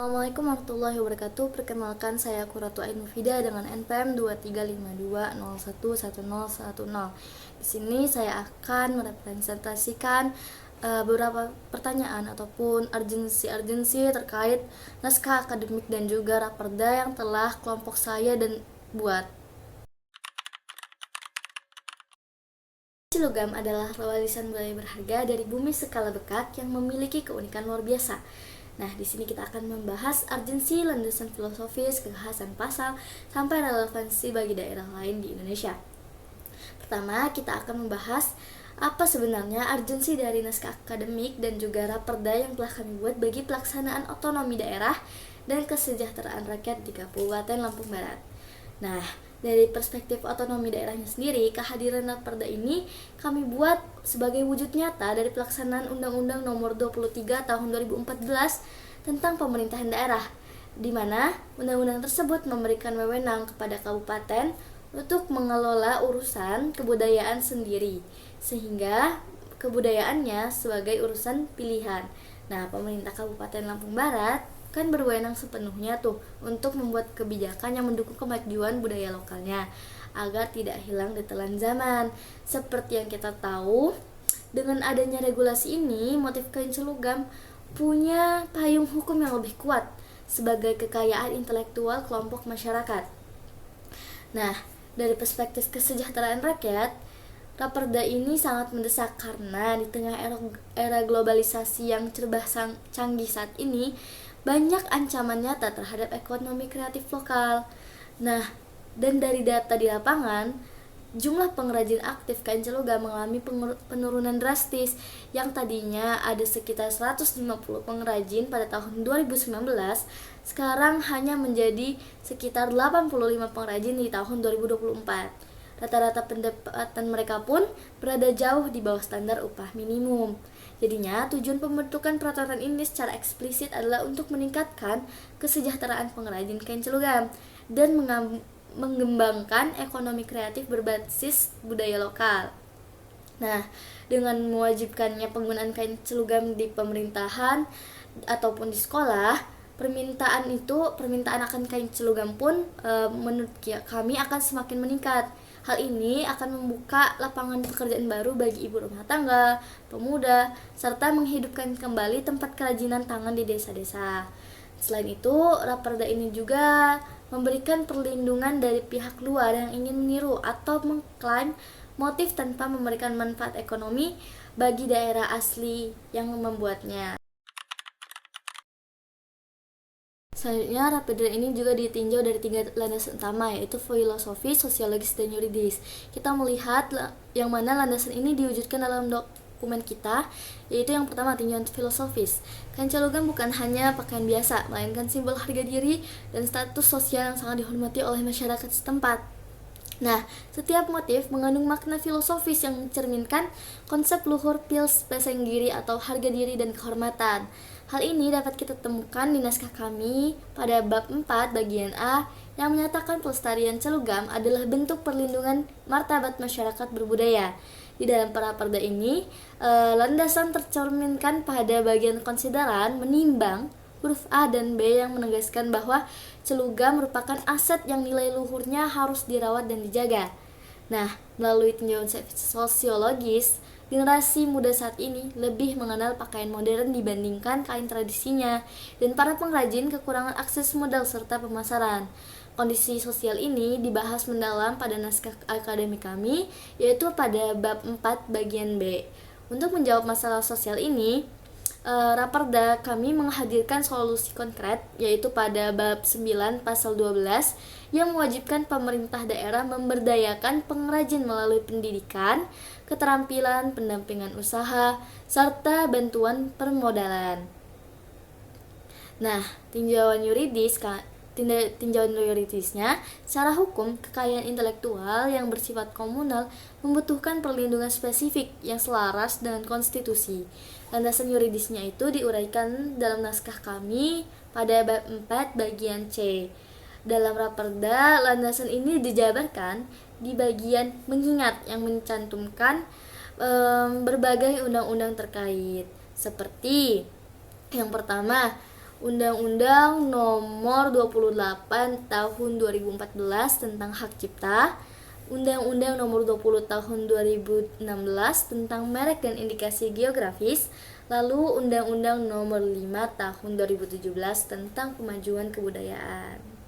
Assalamualaikum warahmatullahi wabarakatuh. Perkenalkan, saya Qurratu Ain Mufida dengan NPM 2352011010. Di sini saya akan merepresentasikan beberapa pertanyaan ataupun urgensi terkait naskah akademik dan juga raperda yang telah kelompok saya dan buat. Logam adalah warisan budaya berharga dari bumi skala bekak yang memiliki keunikan luar biasa. Nah, di sini kita akan membahas urgensi, landasan filosofis, kekhasan pasal, sampai relevansi bagi daerah lain di Indonesia. Pertama, kita akan membahas apa sebenarnya urgensi dari naskah akademik dan juga raperda yang telah kami buat bagi pelaksanaan otonomi daerah dan kesejahteraan rakyat di Kabupaten Lampung Barat. Nah, dari perspektif otonomi daerahnya sendiri, kehadiran raperda ini kami buat sebagai wujud nyata dari pelaksanaan Undang-Undang Nomor 23 Tahun 2014 tentang pemerintahan daerah, di mana undang-undang tersebut memberikan wewenang kepada kabupaten untuk mengelola urusan kebudayaan sendiri, sehingga kebudayaannya sebagai urusan pilihan. Nah, pemerintah Kabupaten Lampung Barat kan berwenang sepenuhnya tuh untuk membuat kebijakan yang mendukung kemajuan budaya lokalnya agar tidak hilang di telan zaman. Seperti yang kita tahu, dengan adanya regulasi ini, motif kain celugam punya payung hukum yang lebih kuat sebagai kekayaan intelektual kelompok masyarakat. Nah, dari perspektif kesejahteraan rakyat, raperda ini sangat mendesak karena di tengah era globalisasi yang serba canggih saat ini, banyak ancaman nyata terhadap ekonomi kreatif lokal. Nah, dan dari data di lapangan, jumlah pengrajin aktif kain celugam mengalami penurunan drastis. Yang tadinya ada sekitar 150 pengrajin pada tahun 2019, sekarang hanya menjadi sekitar 85 pengrajin di tahun 2024. Rata-rata pendapatan mereka pun berada jauh di bawah standar upah minimum. Jadinya, tujuan pembentukan peraturan ini secara eksplisit adalah untuk meningkatkan kesejahteraan pengrajin kain celugam dan mengembangkan ekonomi kreatif berbasis budaya lokal. Nah, dengan mewajibkannya penggunaan kain celugam di pemerintahan ataupun di sekolah, permintaan akan kain celugam pun menurut kami akan semakin meningkat. Hal ini akan membuka lapangan pekerjaan baru bagi ibu rumah tangga, pemuda, serta menghidupkan kembali tempat kerajinan tangan di desa-desa. Selain itu, raperda ini juga memberikan perlindungan dari pihak luar yang ingin meniru atau mengklaim motif tanpa memberikan manfaat ekonomi bagi daerah asli yang membuatnya. Selanjutnya, raperda ini juga ditinjau dari 3 landasan utama, yaitu filosofi, sosiologis, dan yuridis. Kita melihat yang mana landasan ini diwujudkan dalam dokumen kita, yaitu yang pertama, tinjauan filosofis. Kain celugam bukan hanya pakaian biasa, melainkan simbol harga diri dan status sosial yang sangat dihormati oleh masyarakat setempat. Nah, setiap motif mengandung makna filosofis yang mencerminkan konsep luhur pils pesenggiri atau harga diri dan kehormatan. Hal ini dapat kita temukan di naskah kami pada bab 4 bagian A yang menyatakan pelestarian celugam adalah bentuk perlindungan martabat masyarakat berbudaya. Di dalam raperda ini, landasan tercerminkan pada bagian konsideran menimbang huruf A dan B yang menegaskan bahwa celugam merupakan aset yang nilai luhurnya harus dirawat dan dijaga. Nah, melalui tinjauan sosiologis, generasi muda saat ini lebih mengenal pakaian modern dibandingkan kain tradisinya, dan para pengrajin kekurangan akses modal serta pemasaran. Kondisi sosial ini dibahas mendalam pada naskah akademik kami, yaitu pada bab 4 bagian B. Untuk menjawab masalah sosial ini, raperda kami menghadirkan solusi konkret, yaitu pada bab 9 pasal 12 yang mewajibkan pemerintah daerah memberdayakan pengrajin melalui pendidikan, keterampilan, pendampingan usaha, serta bantuan permodalan. Nah, tinjauan yuridisnya, secara hukum, kekayaan intelektual yang bersifat komunal membutuhkan perlindungan spesifik yang selaras dengan konstitusi. Landasan yuridisnya itu diuraikan dalam naskah kami pada bab 4 bagian C. Dalam raperda, landasan ini dijabarkan di bagian mengingat yang mencantumkan berbagai undang-undang terkait. Seperti yang pertama, Undang-Undang Nomor 28 Tahun 2014 tentang Hak Cipta, Undang-Undang Nomor 20 Tahun 2016 tentang Merek dan Indikasi Geografis, lalu Undang-Undang Nomor 5 Tahun 2017 tentang Kemajuan Kebudayaan.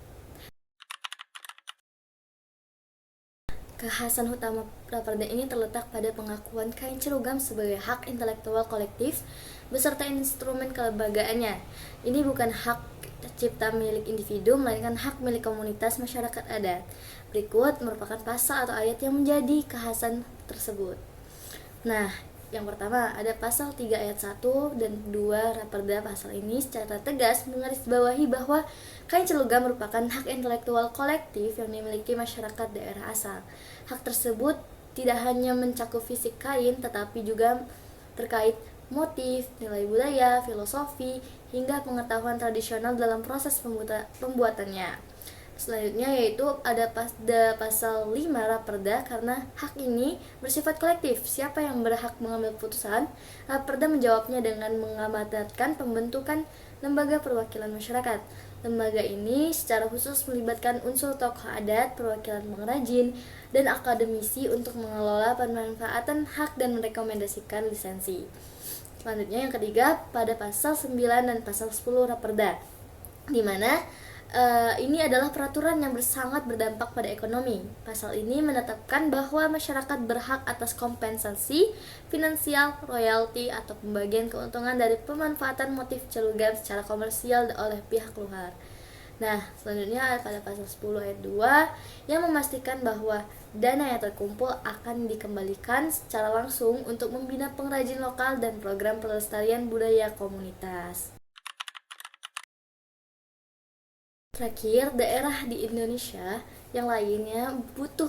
Kekhasan utama Raperda ini terletak pada pengakuan kain cerugam sebagai hak intelektual kolektif beserta instrumen kelembagaannya. Ini bukan hak cipta milik individu, melainkan hak milik komunitas masyarakat adat. Berikut merupakan pasal atau ayat yang menjadi kekhasan tersebut. Nah, yang pertama ada pasal 3 ayat 1 dan 2 Raperda. Pasal ini secara tegas menggarisbawahi bahwa kain celugam merupakan hak intelektual kolektif yang dimiliki masyarakat daerah asal. Hak tersebut tidak hanya mencakup fisik kain, tetapi juga terkait motif, nilai budaya, filosofi, hingga pengetahuan tradisional dalam proses pembuatannya. Selanjutnya yaitu ada pasal 5 Raperda. Karena hak ini bersifat kolektif, siapa yang berhak mengambil putusan? Raperda menjawabnya dengan mengamanatkan pembentukan lembaga perwakilan masyarakat. Lembaga ini secara khusus melibatkan unsur tokoh adat, perwakilan pengrajin, dan akademisi untuk mengelola pemanfaatan hak dan merekomendasikan lisensi. Selanjutnya yang ketiga pada pasal 9 dan pasal 10 Raperda, di mana ini adalah peraturan yang sangat berdampak pada ekonomi. Pasal ini menetapkan bahwa masyarakat berhak atas kompensasi finansial, royalti, atau pembagian keuntungan dari pemanfaatan motif celugam secara komersial oleh pihak luar. Nah, selanjutnya pada pasal 10 ayat 2 yang memastikan bahwa dana yang terkumpul akan dikembalikan secara langsung untuk membina pengrajin lokal dan program pelestarian budaya komunitas. Terakhir, daerah di Indonesia yang lainnya butuh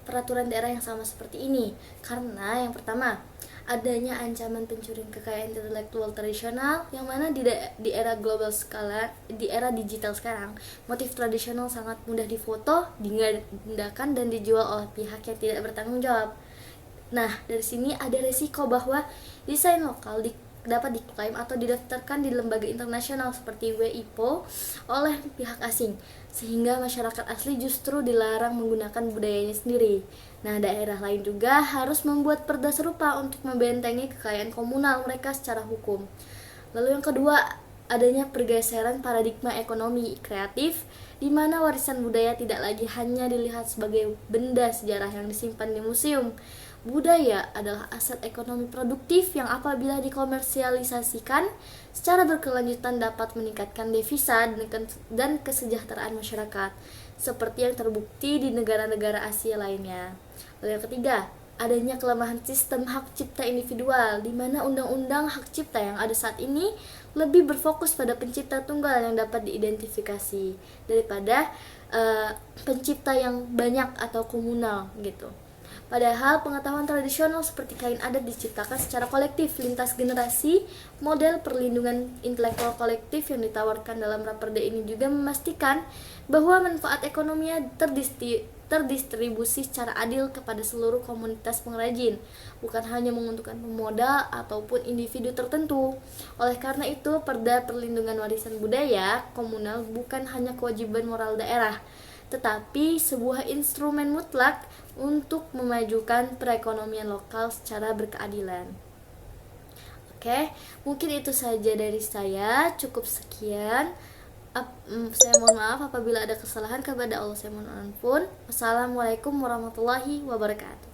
peraturan daerah yang sama seperti ini. Karena yang pertama, adanya ancaman pencurian kekayaan intelektual tradisional, yang mana di era global skala, di era digital sekarang, motif tradisional sangat mudah difoto, digandakan, dan dijual oleh pihak yang tidak bertanggung jawab. Nah, dari sini ada resiko bahwa desain lokal dapat diklaim atau didaftarkan di lembaga internasional seperti WIPO oleh pihak asing, sehingga masyarakat asli justru dilarang menggunakan budayanya sendiri. Nah, daerah lain juga harus membuat perda serupa untuk membentengi kekayaan komunal mereka secara hukum. Lalu yang kedua, adanya pergeseran paradigma ekonomi kreatif, di mana warisan budaya tidak lagi hanya dilihat sebagai benda sejarah yang disimpan di museum. Budaya adalah aset ekonomi produktif yang apabila dikomersialisasikan secara berkelanjutan dapat meningkatkan devisa dan kesejahteraan masyarakat, seperti yang terbukti di negara-negara Asia lainnya. Lalu yang ketiga, adanya kelemahan sistem hak cipta individual, di mana undang-undang hak cipta yang ada saat ini lebih berfokus pada pencipta tunggal yang dapat diidentifikasi daripada pencipta yang banyak atau komunal gitu. Padahal pengetahuan tradisional seperti kain adat diciptakan secara kolektif lintas generasi. Model perlindungan intelektual kolektif yang ditawarkan dalam Raperda ini juga memastikan bahwa manfaat ekonominya terdistribusi secara adil kepada seluruh komunitas pengrajin, bukan hanya menguntungkan pemodal ataupun individu tertentu. Oleh karena itu, Perda Perlindungan Warisan Budaya Komunal bukan hanya kewajiban moral daerah, tetapi sebuah instrumen mutlak untuk memajukan perekonomian lokal secara berkeadilan. Oke, mungkin itu saja dari saya. Cukup sekian. Saya mohon maaf apabila ada kesalahan, kepada Allah saya mohon ampun. Wassalamualaikum warahmatullahi wabarakatuh.